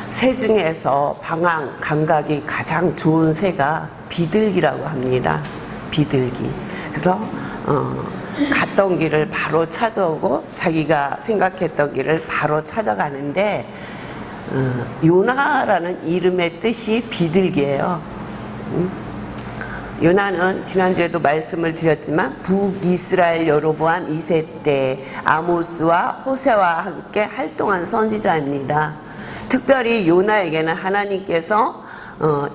새 중에서 방황 감각이 가장 좋은 새가 비둘기라고 합니다. 비둘기. 그래서 갔던 길을 바로 찾아오고 자기가 생각했던 길을 바로 찾아가는데 요나라는 이름의 뜻이 비둘기예요. 요나는 지난주에도 말씀을 드렸지만 북이스라엘 여로보암 2세 때 아모스와 호세와 함께 활동한 선지자입니다. 특별히 요나에게는 하나님께서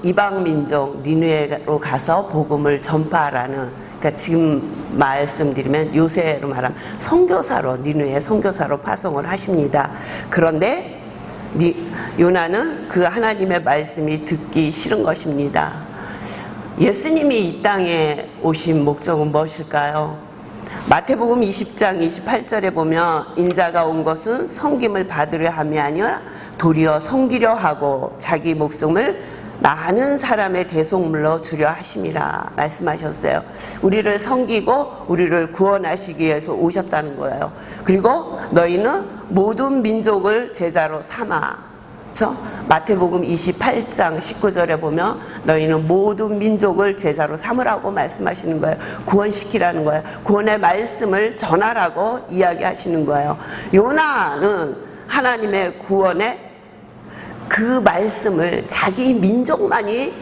이방민족 니느웨로 가서 복음을 전파하라는, 그러니까 지금 말씀드리면 요새로 말하면 선교사로, 니느웨 선교사로 파송을 하십니다. 그런데 요나는 그 하나님의 말씀이 듣기 싫은 것입니다. 예수님이 이 땅에 오신 목적은 무엇일까요? 마태복음 20장 28절에 보면 인자가 온 것은 섬김을 받으려 함이 아니라 도리어 섬기려 하고 자기 목숨을 많은 사람의 대속물로 주려 하심이라 말씀하셨어요. 우리를 섬기고 우리를 구원하시기 위해서 오셨다는 거예요. 그리고 너희는 모든 민족을 제자로 삼아. 그렇죠? 마태복음 28장 19절에 보면 너희는 모든 민족을 제자로 삼으라고 말씀하시는 거예요. 구원시키라는 거예요. 구원의 말씀을 전하라고 이야기하시는 거예요. 요나는 하나님의 구원의 그 말씀을 자기 민족만이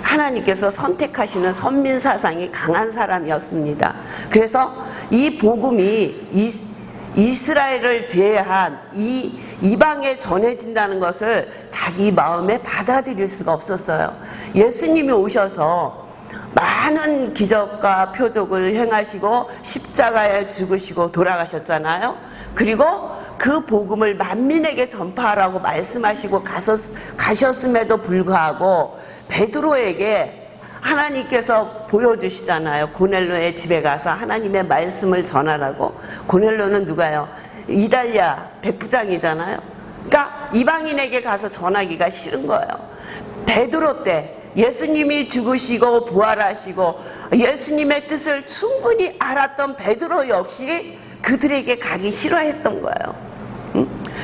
하나님께서 선택하시는 선민사상이 강한 사람이었습니다. 그래서 이 복음이 이스라엘을 제외한 이 이방에 전해진다는 것을 자기 마음에 받아들일 수가 없었어요. 예수님이 오셔서 많은 기적과 표적을 행하시고 십자가에 죽으시고 돌아가셨잖아요. 그리고 그 복음을 만민에게 전파하라고 말씀하시고 가셨음에도 불구하고 베드로에게 하나님께서 보여주시잖아요. 고넬료의 집에 가서 하나님의 말씀을 전하라고. 고넬료는 누가요? 이달랴 백부장이잖아요. 그러니까 이방인에게 가서 전하기가 싫은 거예요. 베드로 때 예수님이 죽으시고 부활하시고 예수님의 뜻을 충분히 알았던 베드로 역시 그들에게 가기 싫어했던 거예요.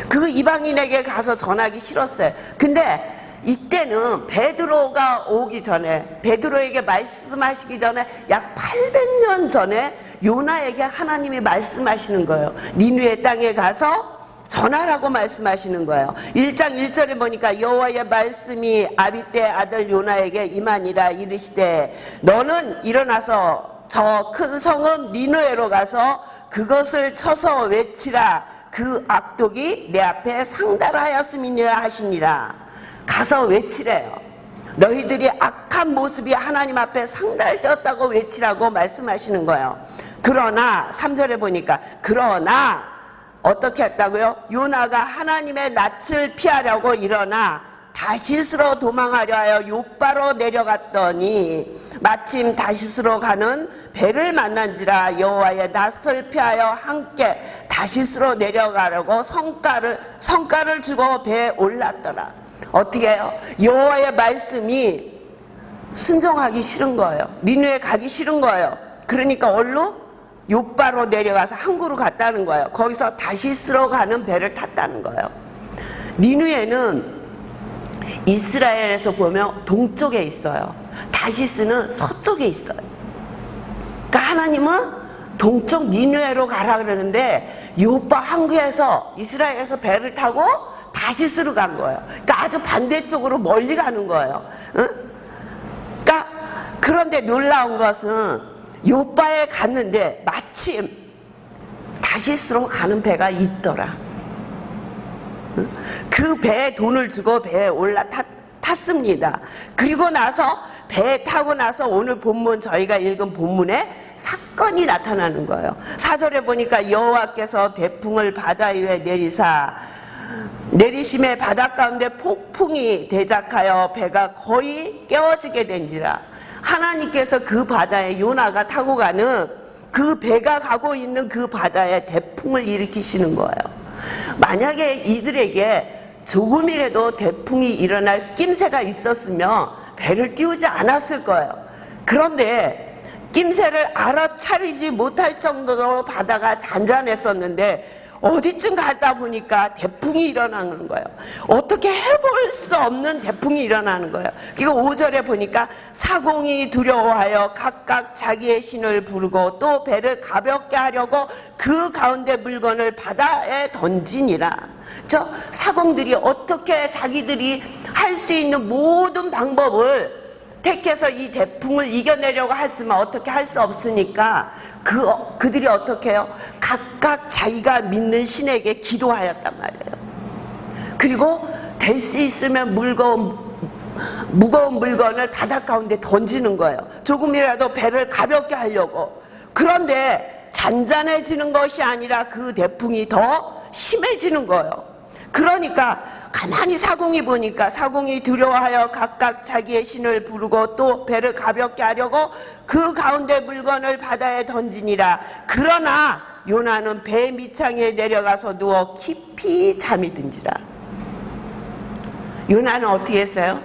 그 이방인에게 가서 전하기 싫었어요. 근데 이때는 베드로가 오기 전에, 베드로에게 말씀하시기 전에 약 800년 전에 요나에게 하나님이 말씀하시는 거예요. 니느웨 땅에 가서 전하라고 말씀하시는 거예요. 1장 1절에 보니까 여호와의 말씀이 아비떼 아들 요나에게 임하니라. 이르시되 너는 일어나서 저 큰 성읍 니느웨로 가서 그것을 쳐서 외치라. 그 악독이 내 앞에 상달하였음이니라 하시니라. 가서 외치래요. 너희들이 악한 모습이 하나님 앞에 상달되었다고 외치라고 말씀하시는 거예요. 그러나 3절에 보니까 그러나 어떻게 했다고요? 요나가 하나님의 낯을 피하려고 일어나 다시스로 도망하려 하여 욥바로 내려갔더니 마침 다시스로 가는 배를 만난지라. 여호와의 낯을 피하여 함께 다시스로 내려가려고 성과를 주고 배에 올랐더라. 어떻게 해요? 여호와의 말씀이 순종하기 싫은 거예요. 니느웨 가기 싫은 거예요. 그러니까 얼른 욥바로 내려가서 항구로 갔다는 거예요. 거기서 다시스로 가는 배를 탔다는 거예요. 니느웨는 이스라엘에서 보면 동쪽에 있어요. 다시스는 서쪽에 있어요. 그러니까 하나님은 동쪽 니느웨로 가라 그러는데 욥바 항구에서 이스라엘에서 배를 타고 다시스로 간 거예요. 그러니까 아주 반대쪽으로 멀리 가는 거예요. 응? 그러니까 그런데 놀라운 것은 욥바에 갔는데 마침 다시스로 가는 배가 있더라. 응? 그 배에 돈을 주고 배에 탔습니다. 그리고 나서 배에 타고 나서 오늘 본문 저희가 읽은 본문에 사건이 나타나는 거예요. 4절에 보니까 여호와께서 대풍을 바다 위에 내리심에 바다 가운데 폭풍이 대작하여 배가 거의 깨어지게 된지라. 하나님께서 그 바다에 요나가 타고 가는 그 배가 가고 있는 그 바다에 대풍을 일으키시는 거예요. 만약에 이들에게 조금이라도 대풍이 일어날 낌새가 있었으면 배를 띄우지 않았을 거예요. 그런데 낌새를 알아차리지 못할 정도로 바다가 잔잔했었는데 어디쯤 가다 보니까 대풍이 일어나는 거예요. 어떻게 해볼 수 없는 대풍이 일어나는 거예요. 그리고 5절에 보니까 사공이 두려워하여 각각 자기의 신을 부르고 또 배를 가볍게 하려고 그 가운데 물건을 바다에 던지니라. 저 사공들이 어떻게 자기들이 할 수 있는 모든 방법을 택해서 이 대풍을 이겨내려고 하지만 어떻게 할 수 없으니까 그들이 어떻게 해요? 각각 자기가 믿는 신에게 기도하였단 말이에요. 그리고 될 수 있으면 무거운 물건을 바다 가운데 던지는 거예요. 조금이라도 배를 가볍게 하려고. 그런데 잔잔해지는 것이 아니라 그 대풍이 더 심해지는 거예요. 그러니까 가만히 사공이 보니까 사공이 두려워하여 각각 자기의 신을 부르고 또 배를 가볍게 하려고 그 가운데 물건을 바다에 던지니라. 그러나 요나는 배 밑창에 내려가서 누워 깊이 잠이 든지라. 요나는 어떻게 했어요?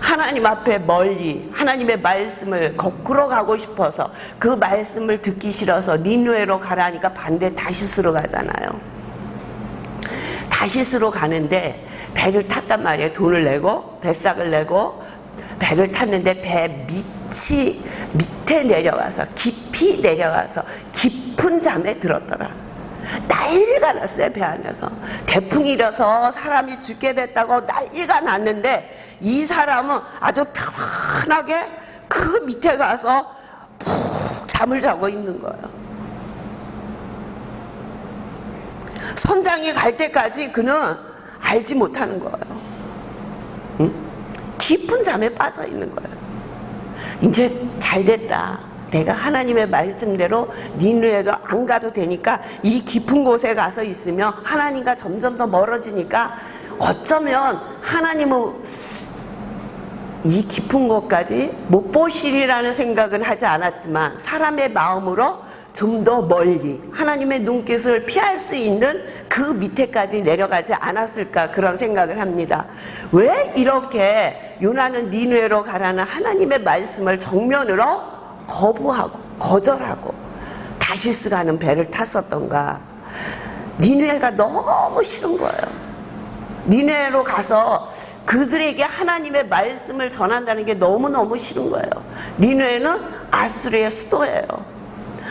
하나님 앞에 멀리 하나님의 말씀을 거꾸로 가고 싶어서 그 말씀을 듣기 싫어서 니느웨로 가라니까 반대 다시스로 가잖아요. 다시스로 가는데 배를 탔단 말이에요. 돈을 내고 배삭을 내고 배를 탔는데 배 밑에 내려가서 깊이 내려가서 깊은 잠에 들었더라. 난리가 났어요. 배 안에서 대풍이 일어서 사람이 죽게 됐다고 난리가 났는데 이 사람은 아주 편안하게 그 밑에 가서 푹 잠을 자고 있는 거예요. 선장이 갈 때까지 그는 알지 못하는 거예요. 응? 깊은 잠에 빠져 있는 거예요. 이제 잘 됐다. 내가 하나님의 말씀대로 니느웨도 안 가도 되니까 이 깊은 곳에 가서 있으면 하나님과 점점 더 멀어지니까 어쩌면 하나님은 이 깊은 곳까지 못 보시리라는 생각은 하지 않았지만 사람의 마음으로 좀 더 멀리 하나님의 눈빛을 피할 수 있는 그 밑에까지 내려가지 않았을까 그런 생각을 합니다. 왜 이렇게 요나는 니느웨로 가라는 하나님의 말씀을 정면으로 거부하고 거절하고 다시스 가는 배를 탔었던가? 니느웨가 너무 싫은 거예요. 니느웨로 가서 그들에게 하나님의 말씀을 전한다는 게 너무너무 싫은 거예요. 니느웨는 아수르의 수도예요.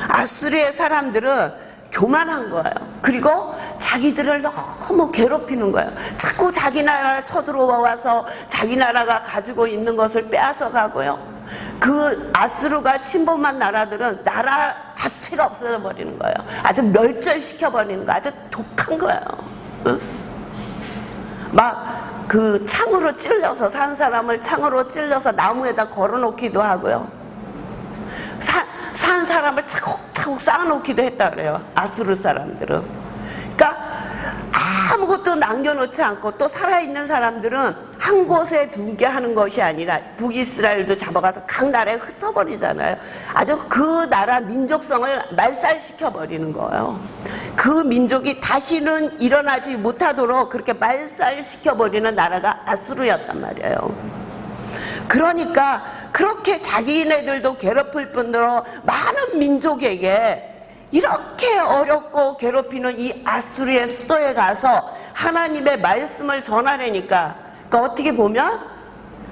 아수르의 사람들은 교만한 거예요. 그리고 자기들을 너무 괴롭히는 거예요. 자꾸 자기 나라에 쳐들어와서 자기 나라가 가지고 있는 것을 빼앗아 가고요. 그 아수르가 침범한 나라들은 나라 자체가 없어져 버리는 거예요. 아주 멸절시켜 버리는 거예요. 아주 독한 거예요. 응? 막 그 창으로 찔러서 산 사람을 창으로 찔러서 나무에다 걸어놓기도 하고요. 산 사람을 차곡차곡 쌓아놓기도 했다 그래요. 아수르 사람들은. 그러니까 아무것도 남겨놓지 않고 또 살아있는 사람들은 한 곳에 두게 하는 것이 아니라 북이스라엘도 잡아가서 각 나라에 흩어버리잖아요. 아주 그 나라 민족성을 말살시켜버리는 거예요. 그 민족이 다시는 일어나지 못하도록 그렇게 말살시켜버리는 나라가 아수르였단 말이에요. 그러니까 그렇게 자기네들도 괴롭힐 뿐더러 많은 민족에게 이렇게 어렵고 괴롭히는 이 아수르의 수도에 가서 하나님의 말씀을 전하려니까 그러니까 어떻게 보면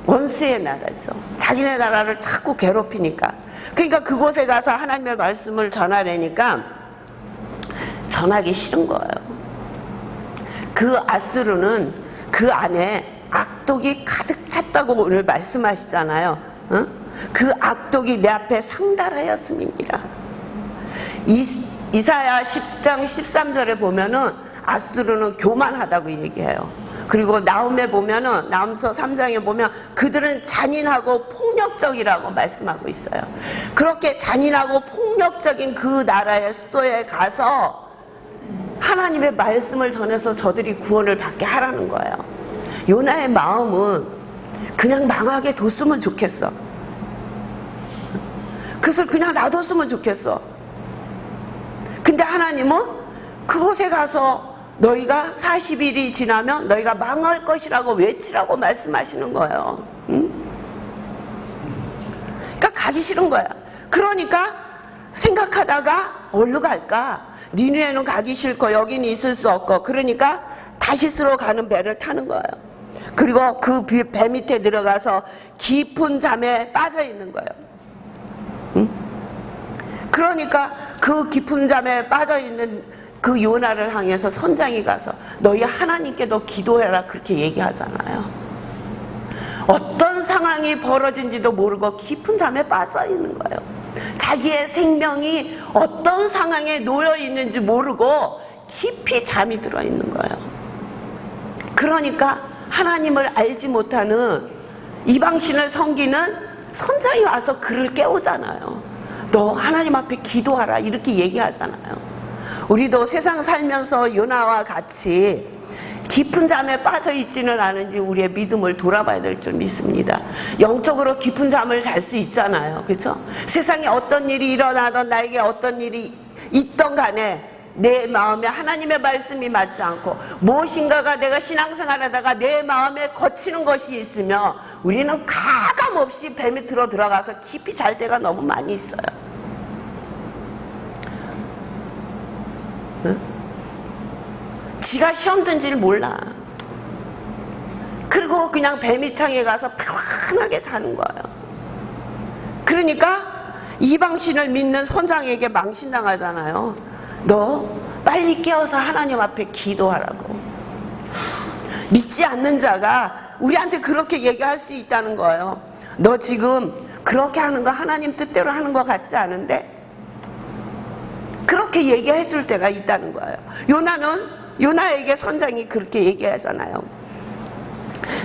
원수의 나라죠. 자기네 나라를 자꾸 괴롭히니까. 그러니까 그곳에 가서 하나님의 말씀을 전하려니까 전하기 싫은 거예요. 그 아수르는 그 안에 악독이 가득 찼다고 오늘 말씀하시잖아요. 어? 그 악독이 내 앞에 상달하였음이니라. 이사야 10장 13절에 보면은 아수르는 교만하다고 얘기해요. 그리고 나훔에 보면은 나훔서 3장에 보면 그들은 잔인하고 폭력적이라고 말씀하고 있어요. 그렇게 잔인하고 폭력적인 그 나라의 수도에 가서 하나님의 말씀을 전해서 저들이 구원을 받게 하라는 거예요. 요나의 마음은 그냥 망하게 뒀으면 좋겠어. 그것을 그냥 놔뒀으면 좋겠어. 근데 하나님은 그곳에 가서 너희가 40일이 지나면 너희가 망할 것이라고 외치라고 말씀하시는 거예요. 응? 그러니까 가기 싫은 거야. 그러니까 생각하다가 어디로 갈까? 니네는 가기 싫고 여기는 있을 수 없고 그러니까 다시스로 가는 배를 타는 거예요. 그리고 그 배 밑에 들어가서 깊은 잠에 빠져 있는 거예요. 응? 그러니까 그 깊은 잠에 빠져 있는 그 요나를 향해서 선장이 가서 너희 하나님께도 기도해라 그렇게 얘기하잖아요. 어떤 상황이 벌어진지도 모르고 깊은 잠에 빠져 있는 거예요. 자기의 생명이 어떤 상황에 놓여 있는지 모르고 깊이 잠이 들어 있는 거예요. 그러니까 하나님을 알지 못하는 이방신을 섬기는 선장이 와서 그를 깨우잖아요. 너 하나님 앞에 기도하라 이렇게 얘기하잖아요. 우리도 세상 살면서 요나와 같이 깊은 잠에 빠져 있지는 않은지 우리의 믿음을 돌아봐야 될 줄 믿습니다. 영적으로 깊은 잠을 잘 수 있잖아요. 그렇죠? 세상에 어떤 일이 일어나던 나에게 어떤 일이 있던 간에 내 마음에 하나님의 말씀이 맞지 않고 무엇인가가 내가 신앙생활하다가 내 마음에 거치는 것이 있으며 우리는 가감없이 배 밑으로 들어가서 깊이 잘 때가 너무 많이 있어요. 응? 지가 시험 든지를 몰라. 그리고 그냥 배 밑창에 가서 편안하게 자는 거예요. 그러니까 이방신을 믿는 선장에게 망신당하잖아요. 너 빨리 깨어서 하나님 앞에 기도하라고. 믿지 않는 자가 우리한테 그렇게 얘기할 수 있다는 거예요. 너 지금 그렇게 하는 거 하나님 뜻대로 하는 것 같지 않은데? 그렇게 얘기해 줄 때가 있다는 거예요. 요나에게 선장이 그렇게 얘기하잖아요.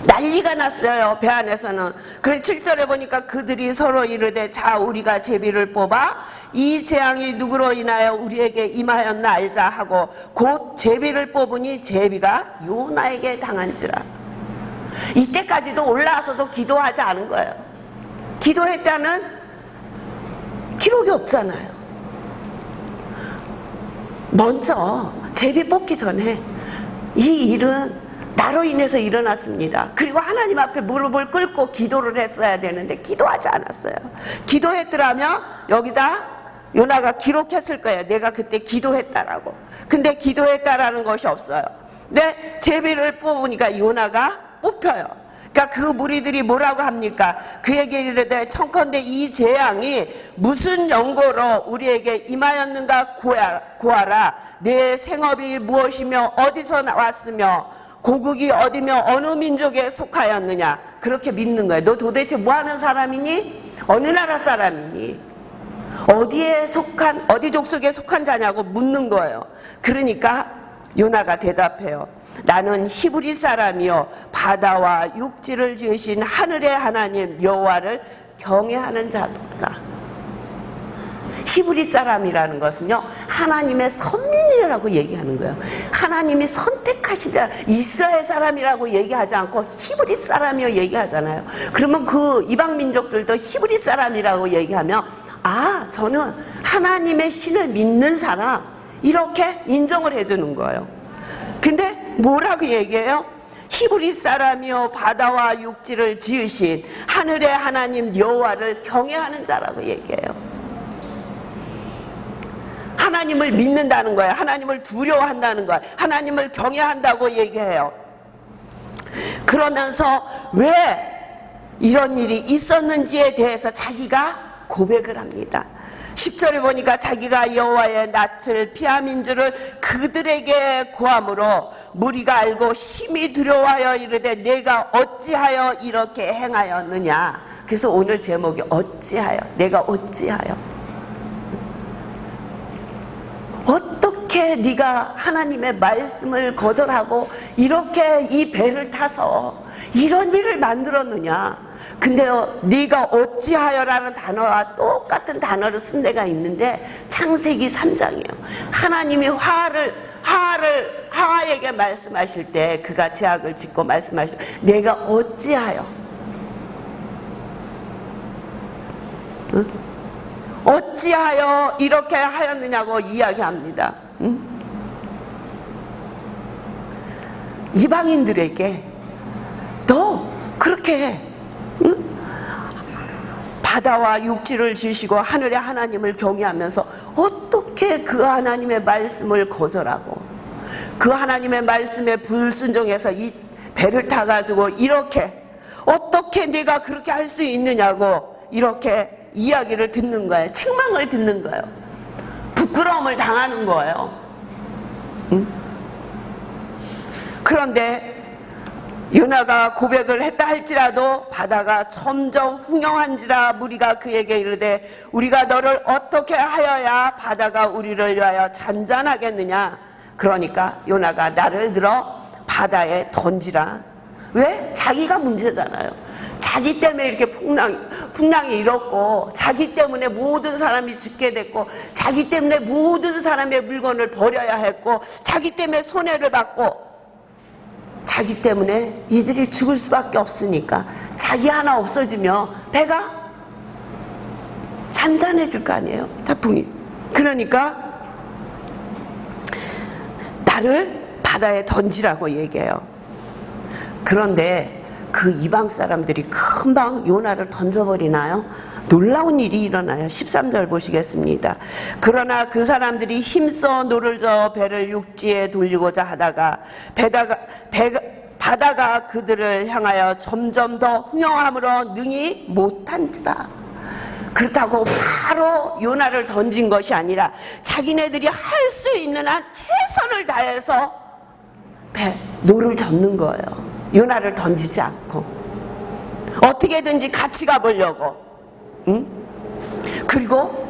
난리가 났어요. 배 안에서는. 그래 7절에 보니까 그들이 서로 이르되 자 우리가 제비를 뽑아 이 재앙이 누구로 인하여 우리에게 임하였나 알자 하고 곧 제비를 뽑으니 제비가 요나에게 당한지라. 이때까지도 올라와서도 기도하지 않은 거예요. 기도했다는 기록이 없잖아요. 먼저 제비 뽑기 전에 이 일은 나로 인해서 일어났습니다. 그리고 하나님 앞에 무릎을 꿇고 기도를 했어야 되는데 기도하지 않았어요. 기도했더라면 여기다 요나가 기록했을 거예요. 내가 그때 기도했다라고. 근데 기도했다라는 것이 없어요. 근데 제비를 뽑으니까 요나가 뽑혀요. 그러니까 그 무리들이 뭐라고 합니까? 그에게 이르되 청컨대 이 재앙이 무슨 연고로 우리에게 임하였는가 고하라. 내 생업이 무엇이며 어디서 나왔으며 고국이 어디며 어느 민족에 속하였느냐. 그렇게 믿는 거예요. 너 도대체 뭐하는 사람이니? 어느 나라 사람이니? 어디에 속한 어디 족속에 속한 자냐고 묻는 거예요. 그러니까 요나가 대답해요. 나는 히브리 사람이요 바다와 육지를 지으신 하늘의 하나님 여호와를 경외하는 자도다. 히브리 사람이라는 것은요 하나님의 선민이라고 얘기하는 거예요. 하나님이 선택하시다 이스라엘 사람이라고 얘기하지 않고 히브리 사람이요 얘기하잖아요. 그러면 그 이방 민족들도 히브리 사람이라고 얘기하면 아 저는 하나님의 신을 믿는 사람 이렇게 인정을 해주는 거예요. 근데 뭐라고 얘기해요? 히브리 사람이요 바다와 육지를 지으신 하늘의 하나님 여호와를 경외하는 자라고 얘기해요. 하나님을 믿는다는 거예요. 하나님을 두려워한다는 거예요. 하나님을 경외한다고 얘기해요. 그러면서 왜 이런 일이 있었는지에 대해서 자기가 고백을 합니다. 10절에 보니까 자기가 여호와의 낯을 피함인 줄을 그들에게 고함으로 무리가 알고 심히 두려워하여 이르되 내가 어찌하여 이렇게 행하였느냐. 그래서 오늘 제목이 어찌하여, 내가 어찌하여. 어떻게 네가 하나님의 말씀을 거절하고 이렇게 이 배를 타서 이런 일을 만들었느냐. 근데요 네가 어찌하여라는 단어와 똑같은 단어를 쓴 데가 있는데 창세기 3장이에요. 하나님이 하와에게 말씀하실 때 그가 죄악을 짓고 말씀하실 때 내가 어찌하여 응? 어찌하여 이렇게 하였느냐고 이야기합니다. 응? 이방인들에게 너 그렇게 응? 바다와 육지를 지으시고 하늘의 하나님을 경외하면서 어떻게 그 하나님의 말씀을 거절하고 그 하나님의 말씀에 불순종해서 이 배를 타가지고 이렇게 어떻게 내가 그렇게 할 수 있느냐고 이렇게 이야기를 듣는 거예요. 책망을 듣는 거예요. 부끄러움을 당하는 거예요. 응? 그런데 요나가 고백을 했다 할지라도 바다가 점점 흥영한지라 무리가 그에게 이르되 우리가 너를 어떻게 하여야 바다가 우리를 위하여 잔잔하겠느냐. 그러니까 요나가 나를 들어 바다에 던지라. 왜? 자기가 문제잖아요. 자기 때문에 이렇게 풍랑이 일었고 자기 때문에 모든 사람이 죽게 됐고 자기 때문에 모든 사람의 물건을 버려야 했고 자기 때문에 손해를 받고 자기 때문에 이들이 죽을 수밖에 없으니까 자기 하나 없어지면 배가 잔잔해질 거 아니에요. 태풍이. 그러니까 나를 바다에 던지라고 얘기해요. 그런데 그 이방 사람들이 금방 요나를 던져버리나요? 놀라운 일이 일어나요. 13절 보시겠습니다. 그러나 그 사람들이 힘써 노를 저어 배를 육지에 돌리고자 하다가 바다가 그들을 향하여 점점 더 흥영함으로 능히 못한지라. 그렇다고 바로 요나를 던진 것이 아니라 자기네들이 할 수 있는 한 최선을 다해서 노를 젓는 거예요. 요나를 던지지 않고 어떻게든지 같이 가보려고. 응? 그리고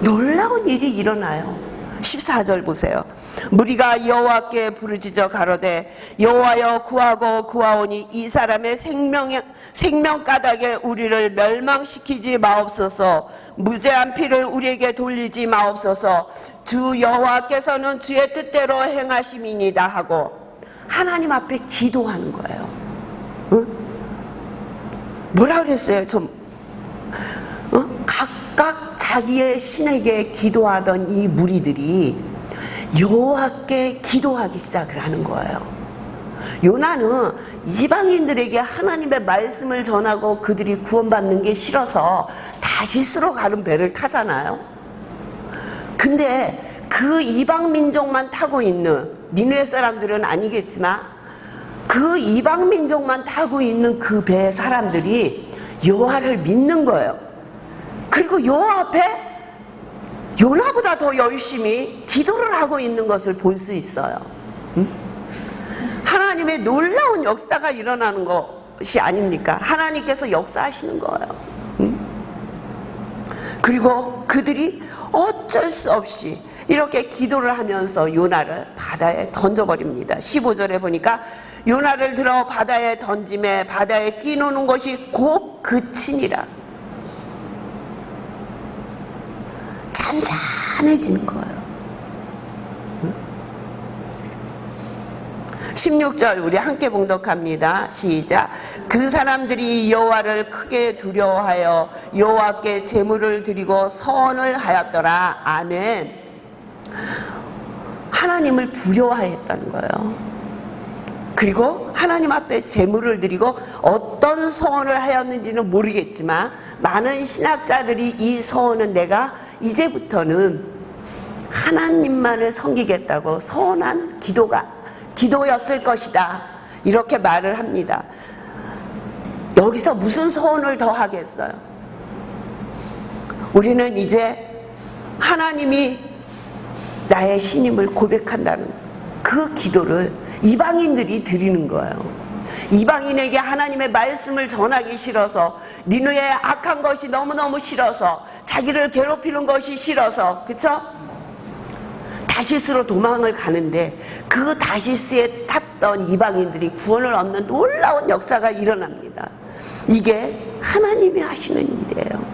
놀라운 일이 일어나요. 14절 보세요. 무리가 여호와께 부르짖어 가로되 여호와여 구하고 구하오니 이 사람의 생명가닥에 우리를 멸망시키지 마옵소서. 무죄한 피를 우리에게 돌리지 마옵소서. 주 여호와께서는 주의 뜻대로 행하심이니이다 하고 하나님 앞에 기도하는 거예요. 응? 뭐라 그랬어요? 각각 자기의 신에게 기도하던 이 무리들이 여호와께 기도하기 시작을 하는 거예요. 요나는 이방인들에게 하나님의 말씀을 전하고 그들이 구원받는 게 싫어서 다시스로 가는 배를 타잖아요. 근데 그 이방 민족만 타고 있는 니느웨 사람들은 아니겠지만 그 이방 민족만 타고 있는 그 배의 사람들이 여호와를 믿는 거예요. 그리고 여호와 앞에 요나보다 더 열심히 기도를 하고 있는 것을 볼 수 있어요. 응? 하나님의 놀라운 역사가 일어나는 것이 아닙니까? 하나님께서 역사하시는 거예요. 응? 그리고 그들이 어쩔 수 없이 이렇게 기도를 하면서 요나를 바다에 던져버립니다. 15절에 보니까 요나를 들어 바다에 던짐에 바다에 끼노는 것이 곧 그치니라. 잔잔해지는 거예요. 16절 우리 함께 봉독합니다. 시작. 그 사람들이 여호와를 크게 두려워하여 여호와께 제물을 드리고 서원을 하였더라. 아멘. 하나님을 두려워했다는 거예요. 그리고 하나님 앞에 제물을 드리고 어떤 서원을 하였는지는 모르겠지만 많은 신학자들이 이 서원은 내가 이제부터는 하나님만을 섬기겠다고 서원한 기도였을 것이다 이렇게 말을 합니다. 여기서 무슨 서원을 더 하겠어요? 우리는 이제 하나님이 나의 신임을 고백한다는 그 기도를 이방인들이 드리는 거예요. 이방인에게 하나님의 말씀을 전하기 싫어서 니느웨의 악한 것이 너무너무 싫어서 자기를 괴롭히는 것이 싫어서 그쵸? 다시스로 도망을 가는데 그 다시스에 탔던 이방인들이 구원을 얻는 놀라운 역사가 일어납니다. 이게 하나님이 하시는 일이에요.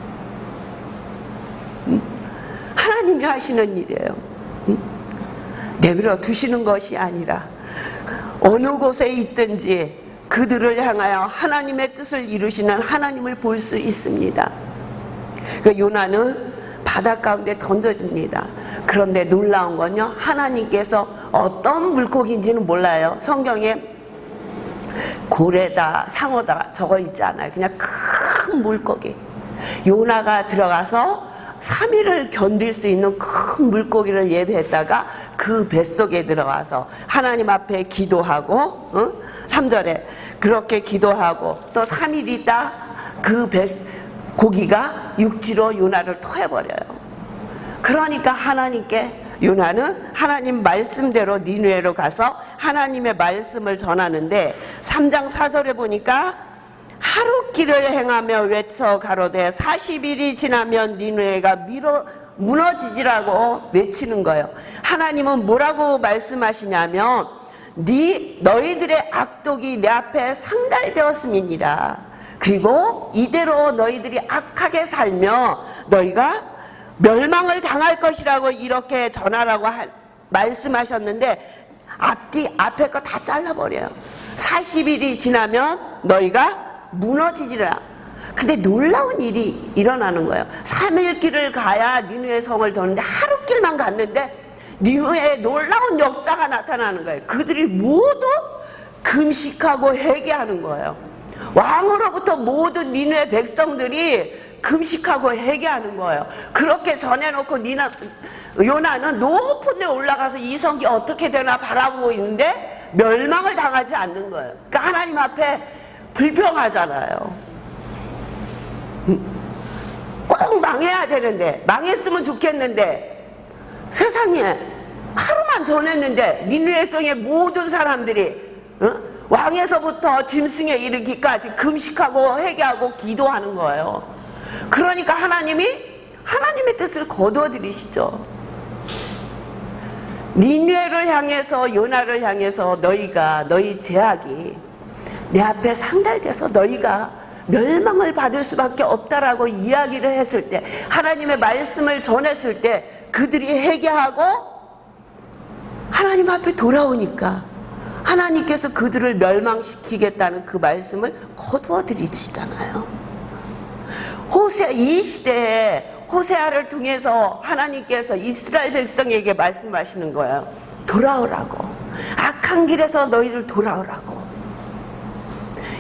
하나님이 하시는 일이에요. 내버려 두시는 것이 아니라 어느 곳에 있든지 그들을 향하여 하나님의 뜻을 이루시는 하나님을 볼 수 있습니다. 그러니까 요나는 바다 가운데 던져집니다. 그런데 놀라운 건요, 하나님께서 어떤 물고기인지는 몰라요. 성경에 고래다, 상어다 저거 있지 않아요. 그냥 큰 물고기. 요나가 들어가서 3일을 견딜 수 있는 큰 물고기를 예배했다가 그 뱃속에 들어가서 하나님 앞에 기도하고 3절에 그렇게 기도하고 또 3일 있다 그 고기가 육지로 요나를 토해버려요. 그러니까 하나님께 요나는 하나님 말씀대로 니느웨로 가서 하나님의 말씀을 전하는데 3장 4절에 보니까 하룻길을 행하며 외쳐 가로되 40일이 지나면 니느웨가 무너지지라고 외치는 거예요. 하나님은 뭐라고 말씀하시냐면 너희들의 악독이 내 앞에 상달되었음이니라. 그리고 이대로 너희들이 악하게 살며 너희가 멸망을 당할 것이라고 이렇게 전하라고 말씀하셨는데 앞에 거 다 잘라버려요. 40일이 지나면 너희가 무너지리라. 근데 놀라운 일이 일어나는 거예요. 3일 길을 가야 니느웨 성을 도는데 하루 길만 갔는데 니느웨에 놀라운 역사가 나타나는 거예요. 그들이 모두 금식하고 회개하는 거예요. 왕으로부터 모든 니느웨 백성들이 금식하고 회개하는 거예요. 그렇게 전해놓고 요나는 높은 데 올라가서 이 성이 어떻게 되나 바라보고 있는데 멸망을 당하지 않는 거예요. 그러니까 하나님 앞에 불평하잖아요. 꼭 망해야 되는데 망했으면 좋겠는데 세상에 하루만 전했는데 니느웨 성의 모든 사람들이 왕에서부터 짐승에 이르기까지 금식하고 회개하고 기도하는 거예요. 그러니까 하나님이 하나님의 뜻을 거두어들이시죠. 니느웨를 향해서 요나를 향해서 너희 죄악이 내 앞에 상달돼서 너희가 멸망을 받을 수밖에 없다라고 이야기를 했을 때 하나님의 말씀을 전했을 때 그들이 회개하고 하나님 앞에 돌아오니까 하나님께서 그들을 멸망시키겠다는 그 말씀을 거두어들이시잖아요. 이 시대에 호세아를 통해서 하나님께서 이스라엘 백성에게 말씀하시는 거예요. 돌아오라고. 악한 길에서 너희들 돌아오라고.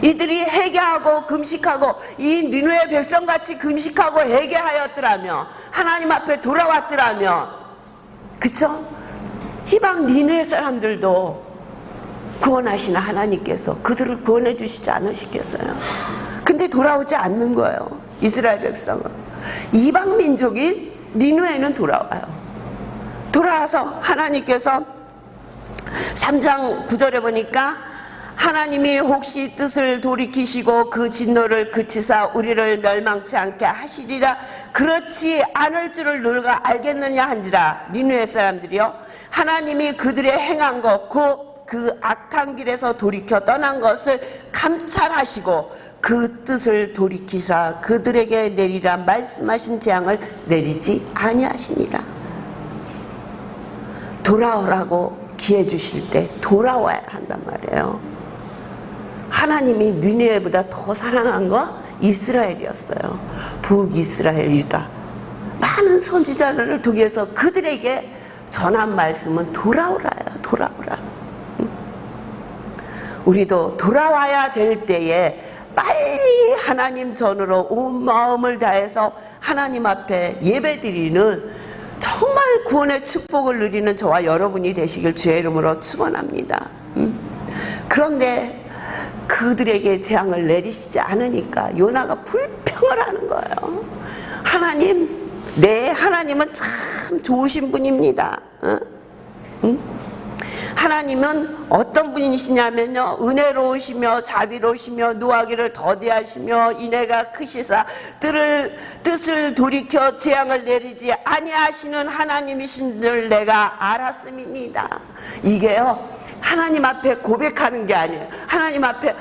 이들이 회개하고 금식하고 이 니느웨 백성같이 금식하고 회개하였더라면 하나님 앞에 돌아왔더라면 그쵸? 이방 니느웨 사람들도 구원하시는 하나님께서 그들을 구원해 주시지 않으시겠어요? 근데 돌아오지 않는 거예요. 이스라엘 백성은. 이방 민족인 니느웨는 돌아와요. 돌아와서 하나님께서 3장 9절에 보니까 하나님이 혹시 뜻을 돌이키시고 그 진노를 그치사 우리를 멸망치 않게 하시리라. 그렇지 않을 줄을 누가 알겠느냐 한지라. 니느웨 사람들이요 하나님이 그들의 행한 것 그 악한 길에서 돌이켜 떠난 것을 감찰하시고 그 뜻을 돌이키사 그들에게 내리라 말씀하신 재앙을 내리지 아니하시니라. 돌아오라고 기회 주실 때 돌아와야 한단 말이에요. 하나님이 니느웨보다 더 사랑한 거 이스라엘이었어요. 북이스라엘 유다 많은 선지자들을 통해서 그들에게 전한 말씀은 돌아오라요. 돌아오라. 우리도 돌아와야 될 때에 빨리 하나님 전으로 온 마음을 다해서 하나님 앞에 예배드리는 정말 구원의 축복을 누리는 저와 여러분이 되시길 주의 이름으로 축원합니다. 그런데 그들에게 재앙을 내리시지 않으니까 요나가 불평을 하는 거예요. 하나님, 하나님은 참 좋으신 분입니다. 하나님은 어떤 분이시냐면요, 은혜로우시며 자비로우시며 노하기를 더디하시며 인애가 크시사 뜻을 돌이켜 재앙을 내리지 아니하시는 하나님이신 줄 내가 알았음이니이다. 이게요, 하나님 앞에 고백하는 게 아니에요. 하나님 앞에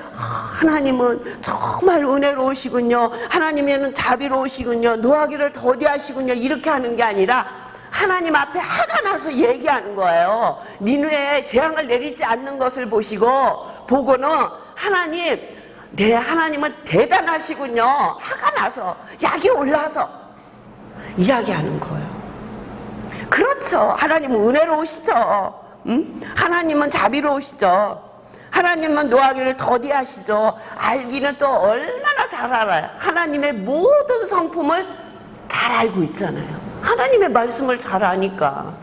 하나님은 정말 은혜로우시군요, 하나님은 자비로우시군요, 노하기를 더디하시군요, 이렇게 하는 게 아니라 하나님 앞에 화가 나서 얘기하는 거예요. 니느웨에 재앙을 내리지 않는 것을 보고는 하나님, 네, 하나님은 대단하시군요, 화가 나서 약이 올라서 이야기하는 거예요. 그렇죠. 하나님은 은혜로우시죠. 하나님은 자비로우시죠. 하나님은 노하기를 더디하시죠. 알기는 또 얼마나 잘 알아요. 하나님의 모든 성품을 잘 알고 있잖아요. 하나님의 말씀을 잘 아니까.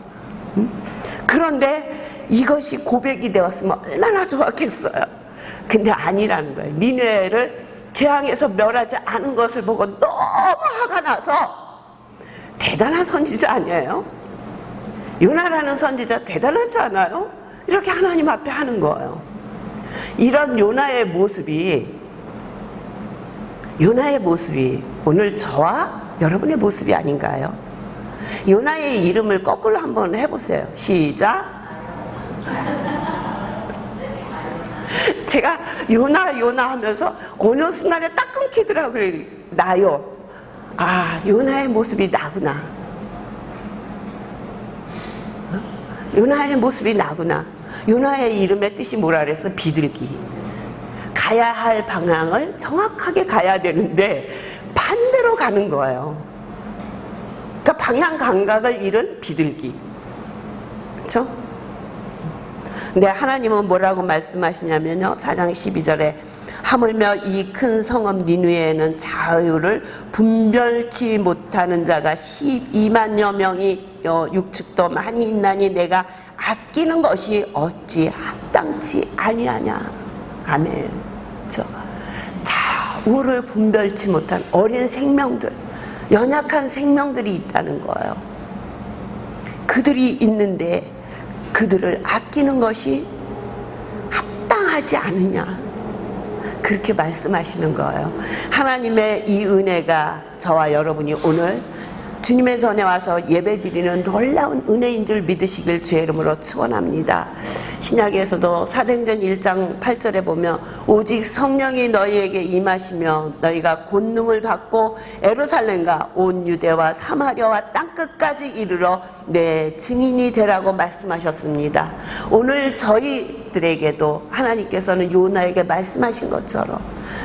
그런데 이것이 고백이 되었으면 얼마나 좋았겠어요. 근데 아니라는 거예요. 니느웨를 재앙에서 멸하지 않은 것을 보고 너무 화가 나서, 대단한 선지자 아니에요? 요나라는 선지자 대단하지 않아요? 이렇게 하나님 앞에 하는 거예요. 이런 요나의 모습이 오늘 저와 여러분의 모습이 아닌가요? 요나의 이름을 거꾸로 한번 해보세요. 시작. 제가 요나 하면서 어느 순간에 딱 끊기더라고요. 나요. 아, 요나의 모습이 나구나. 요나의 모습이 나구나. 요나의 이름의 뜻이 뭐라 그랬어? 비둘기. 가야 할 방향을 정확하게 가야 되는데 반대로 가는 거예요. 그러니까 방향 감각을 잃은 비둘기. 그렇죠? 근데 하나님은 뭐라고 말씀하시냐면요. 4장 12절에 하물며 이 큰 성읍 니느웨에는 자유를 분별치 못하는 자가 12만여 명이 육축도 많이 있나니 내가 아끼는 것이 어찌 합당치 아니하냐. 아멘. 자우를 분별치 못한 어린 생명들, 연약한 생명들이 있다는 거예요. 그들이 있는데 그들을 아끼는 것이 합당하지 않느냐, 그렇게 말씀하시는 거예요. 하나님의 이 은혜가 저와 여러분이 오늘 주님의 전에 와서 예배드리는 놀라운 은혜인 줄 믿으시길 주의 이름으로 축원합니다. 신약에서도 사도행전 1장 8절에 보면 오직 성령이 너희에게 임하시며 너희가 권능을 받고 예루살렘과 온 유대와 사마리아와 땅끝까지 이르러 내 증인이 되라고 말씀하셨습니다. 오늘 저희들에게도 하나님께서는 요나에게 말씀하신 것처럼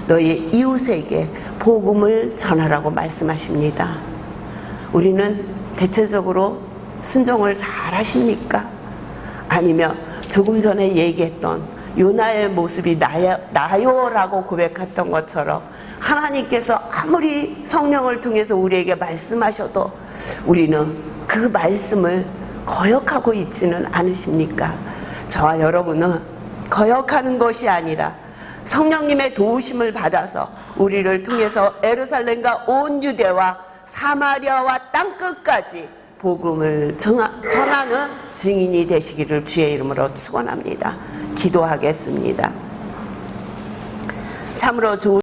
너희 이웃에게 복음을 전하라고 말씀하십니다. 우리는 대체적으로 순종을 잘 하십니까? 아니면 조금 전에 얘기했던 요나의 모습이 나요라고 고백했던 것처럼 하나님께서 아무리 성령을 통해서 우리에게 말씀하셔도 우리는 그 말씀을 거역하고 있지는 않으십니까? 저와 여러분은 거역하는 것이 아니라 성령님의 도우심을 받아서 우리를 통해서 예루살렘과 온 유대와 사마리아와 땅끝까지 복음을 전하는 증인이 되시기를 주의 이름으로 축원합니다. 기도하겠습니다. 참으로 좋은